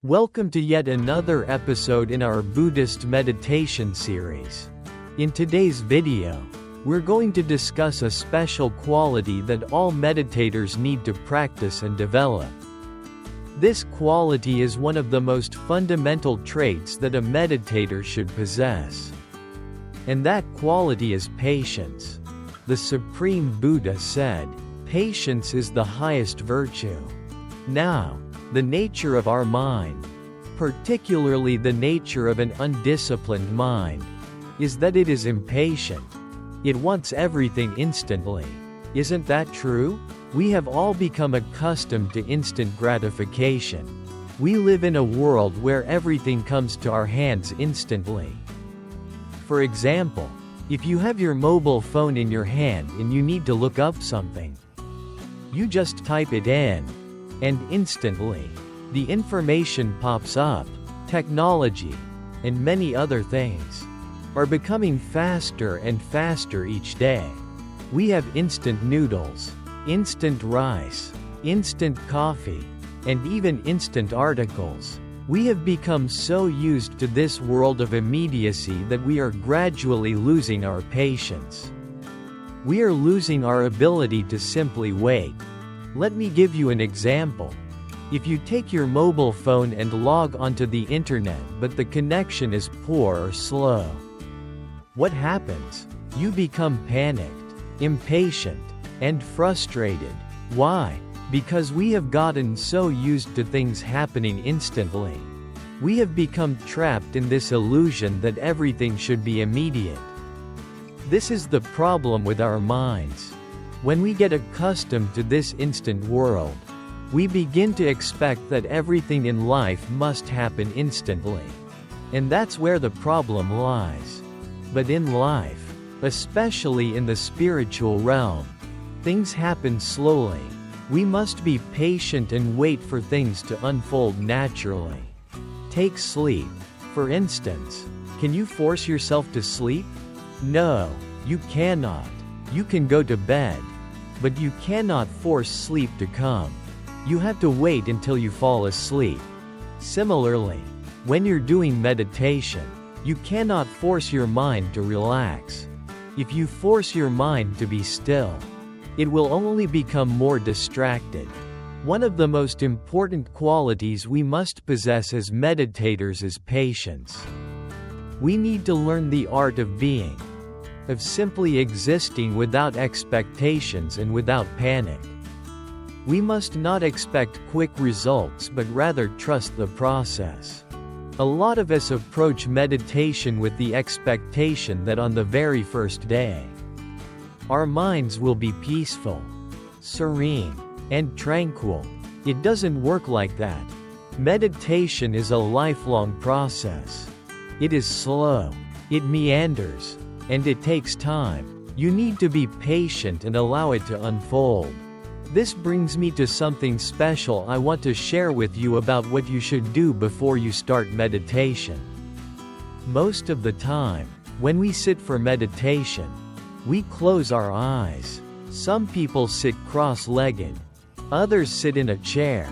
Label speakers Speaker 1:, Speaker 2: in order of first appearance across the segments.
Speaker 1: Welcome to yet another episode in our Buddhist meditation series. In today's video, we're going to discuss a special quality that all meditators need to practice and develop. This quality is one of the most fundamental traits that a meditator should possess. And that quality is patience. The Supreme Buddha said, "Patience is the highest virtue." Now, the nature of our mind, particularly the nature of an undisciplined mind, is that it is impatient. It wants everything instantly. Isn't that true? We have all become accustomed to instant gratification. We live in a world where everything comes to our hands instantly. For example, if you have your mobile phone in your hand and you need to look up something, you just type it in, and instantly, the information pops up. Technology, and many other things, are becoming faster and faster each day. We have instant noodles, instant rice, instant coffee, and even instant articles. We have become so used to this world of immediacy that we are gradually losing our patience. We are losing our ability to simply wait. Let me give you an example. If you take your mobile phone and log onto the internet but the connection is poor or slow, what happens? You become panicked, impatient, and frustrated. Why? Because we have gotten so used to things happening instantly. We have become trapped in this illusion that everything should be immediate. This is the problem with our minds. When we get accustomed to this instant world, we begin to expect that everything in life must happen instantly. And that's where the problem lies. But in life, especially in the spiritual realm, things happen slowly. We must be patient and wait for things to unfold naturally. Take sleep, for instance. Can you force yourself to sleep? No, you cannot. You can go to bed, but you cannot force sleep to come. You have to wait until you fall asleep. Similarly, when you're doing meditation, you cannot force your mind to relax. If you force your mind to be still, it will only become more distracted. One of the most important qualities we must possess as meditators is patience. We need to learn the art of being, of simply existing without expectations and without panic. We must not expect quick results but rather trust the process. A lot of us approach meditation with the expectation that on the very first day, our minds will be peaceful, serene, and tranquil. It doesn't work like that. Meditation is a lifelong process. It is slow, it meanders, and it takes time. You need to be patient and allow it to unfold. This brings me to something special I want to share with you about what you should do before you start meditation. Most of the time, when we sit for meditation, we close our eyes. Some people sit cross-legged, others sit in a chair,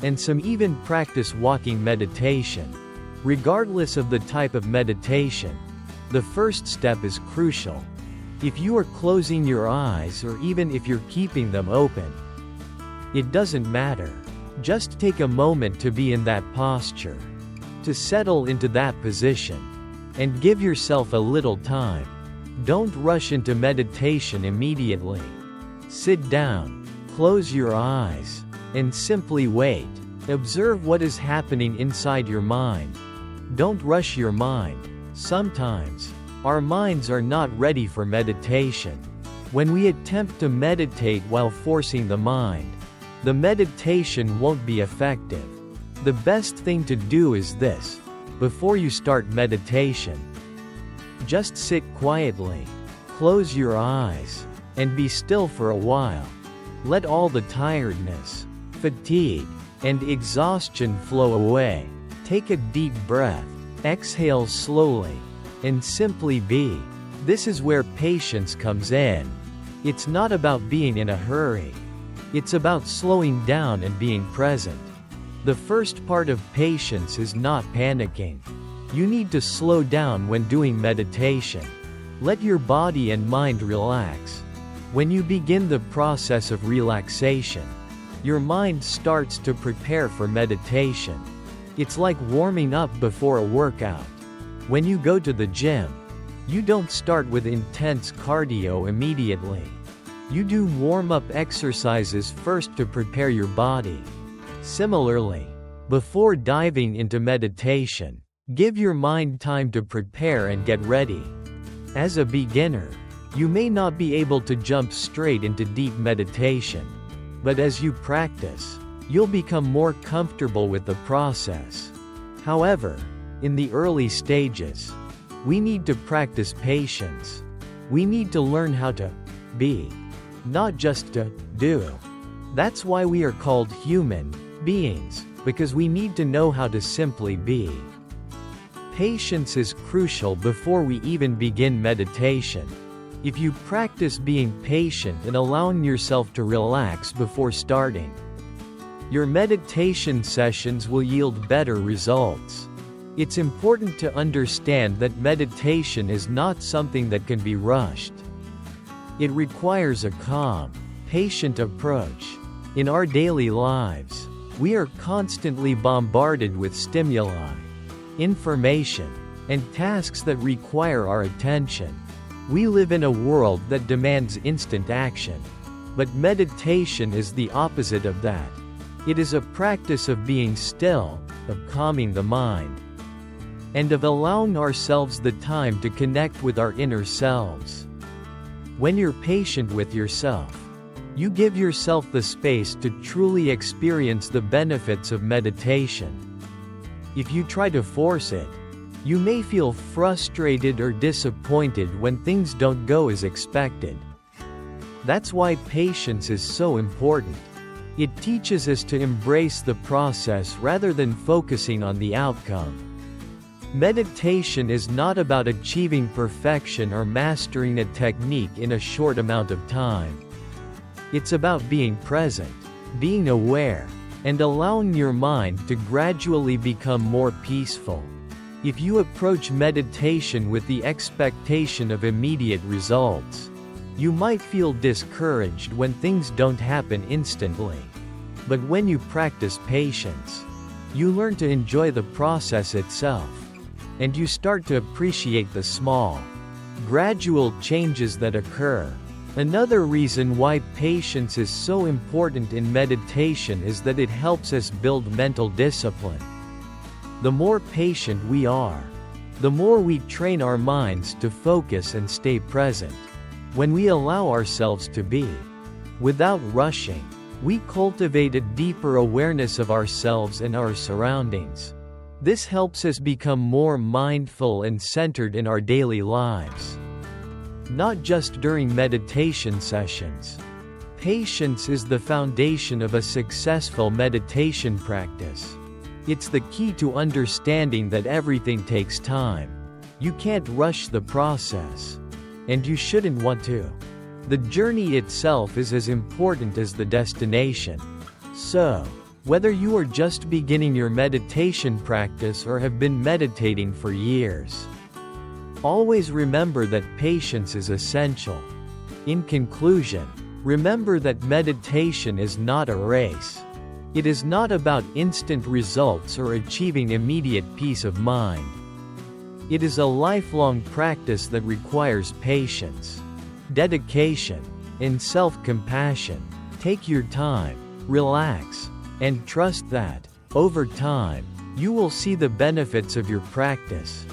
Speaker 1: and some even practice walking meditation. Regardless of the type of meditation, the first step is crucial. If you are closing your eyes or even if you're keeping them open, it doesn't matter. Just take a moment to be in that posture, to settle into that position, and give yourself a little time. Don't rush into meditation immediately. Sit down, close your eyes, and simply wait. Observe what is happening inside your mind. Don't rush your mind. Sometimes, our minds are not ready for meditation. When we attempt to meditate while forcing the mind, the meditation won't be effective. The best thing to do is this: before you start meditation, just sit quietly, close your eyes, and be still for a while. Let all the tiredness, fatigue, and exhaustion flow away. Take a deep breath, exhale slowly, and simply be. This is where patience comes in. It's not about being in a hurry. It's about slowing down and being present. The first part of patience is not panicking. You need to slow down when doing meditation. Let your body and mind relax. When you begin the process of relaxation, your mind starts to prepare for meditation. It's like warming up before a workout. When you go to the gym, you don't start with intense cardio immediately. You do warm-up exercises first to prepare your body. Similarly, before diving into meditation, give your mind time to prepare and get ready. As a beginner, you may not be able to jump straight into deep meditation. But as you practice, you'll become more comfortable with the process. However, in the early stages, we need to practice patience. We need to learn how to be, not just to do. That's why we are called human beings, because we need to know how to simply be. Patience is crucial before we even begin meditation. If you practice being patient and allowing yourself to relax before starting, your meditation sessions will yield better results. It's important to understand that meditation is not something that can be rushed. It requires a calm, patient approach. In our daily lives, we are constantly bombarded with stimuli, information, and tasks that require our attention. We live in a world that demands instant action. But meditation is the opposite of that. It is a practice of being still, of calming the mind, and of allowing ourselves the time to connect with our inner selves. When you're patient with yourself, you give yourself the space to truly experience the benefits of meditation. If you try to force it, you may feel frustrated or disappointed when things don't go as expected. That's why patience is so important. It teaches us to embrace the process rather than focusing on the outcome. Meditation is not about achieving perfection or mastering a technique in a short amount of time. It's about being present, being aware, and allowing your mind to gradually become more peaceful. If you approach meditation with the expectation of immediate results, you might feel discouraged when things don't happen instantly. But when you practice patience, you learn to enjoy the process itself, and you start to appreciate the small, gradual changes that occur. Another reason why patience is so important in meditation is that it helps us build mental discipline. The more patient we are, the more we train our minds to focus and stay present. When we allow ourselves to be, without rushing, we cultivate a deeper awareness of ourselves and our surroundings. This helps us become more mindful and centered in our daily lives. Not just during meditation sessions. Patience is the foundation of a successful meditation practice. It's the key to understanding that everything takes time. You can't rush the process. And you shouldn't want to. The journey itself is as important as the destination. So, whether you are just beginning your meditation practice or have been meditating for years, always remember that patience is essential. In conclusion, remember that meditation is not a race. It is not about instant results or achieving immediate peace of mind. It is a lifelong practice that requires patience, dedication, and self-compassion. Take your time, relax, and trust that, over time, you will see the benefits of your practice.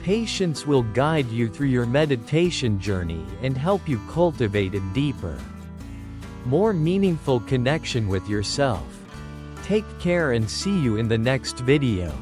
Speaker 1: Patience will guide you through your meditation journey and help you cultivate a deeper, more meaningful connection with yourself. Take care and see you in the next video.